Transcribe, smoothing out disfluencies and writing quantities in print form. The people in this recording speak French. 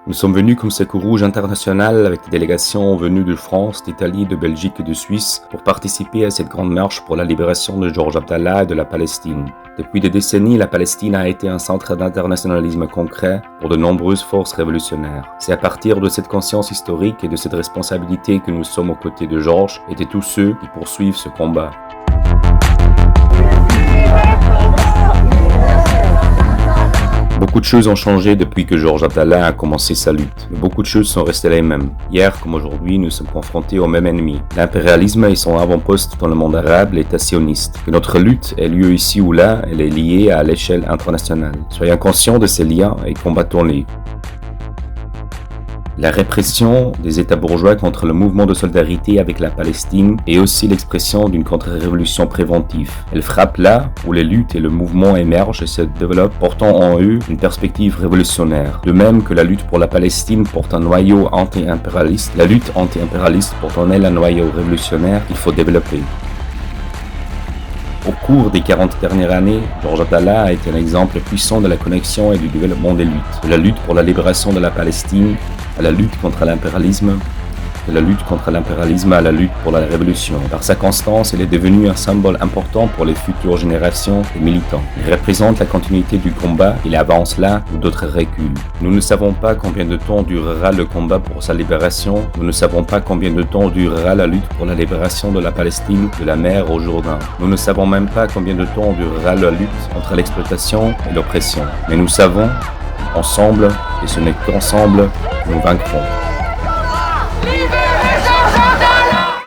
Nous sommes venus comme Secours Rouge International avec des délégations venues de France, d'Italie, de Belgique et de Suisse pour participer à cette grande marche pour la libération de Georges Abdallah et de la Palestine. Depuis des décennies, la Palestine a été un centre d'internationalisme concret pour de nombreuses forces révolutionnaires. C'est à partir de cette conscience historique et de cette responsabilité que nous sommes aux côtés de Georges et de tous ceux qui poursuivent ce combat. Beaucoup de choses ont changé depuis que Georges Abdallah a commencé sa lutte, mais beaucoup de choses sont restées les mêmes. Hier comme aujourd'hui, nous sommes confrontés au même ennemi, l'impérialisme et son avant-poste dans le monde arabe, l'État sioniste. Que notre lutte ait lieu ici ou là, elle est liée à l'échelle internationale. Soyons conscients de ces liens et combattons-les. La répression des États bourgeois contre le mouvement de solidarité avec la Palestine est aussi l'expression d'une contre-révolution préventive. Elle frappe là où les luttes et le mouvement émergent et se développent, portant en eux une perspective révolutionnaire. De même que la lutte pour la Palestine porte un noyau anti-impérialiste, la lutte anti-impérialiste porte en elle un noyau révolutionnaire qu'il faut développer. Au cours des 40 dernières années, Georges Abdallah a été un exemple puissant de la connexion et du développement des luttes. De la lutte pour la libération de la Palestine à la lutte contre l'impérialisme, de la lutte contre l'impérialisme à la lutte pour la révolution. Par sa constance, il est devenu un symbole important pour les futures générations de militants. Il représente la continuité du combat, il avance là où d'autres reculent. Nous ne savons pas combien de temps durera le combat pour sa libération, nous ne savons pas combien de temps durera la lutte pour la libération de la Palestine, de la mer au Jourdain. Nous ne savons même pas combien de temps durera la lutte entre l'exploitation et l'oppression. Mais nous savons, ensemble, et ce n'est qu'ensemble, nous vaincrons.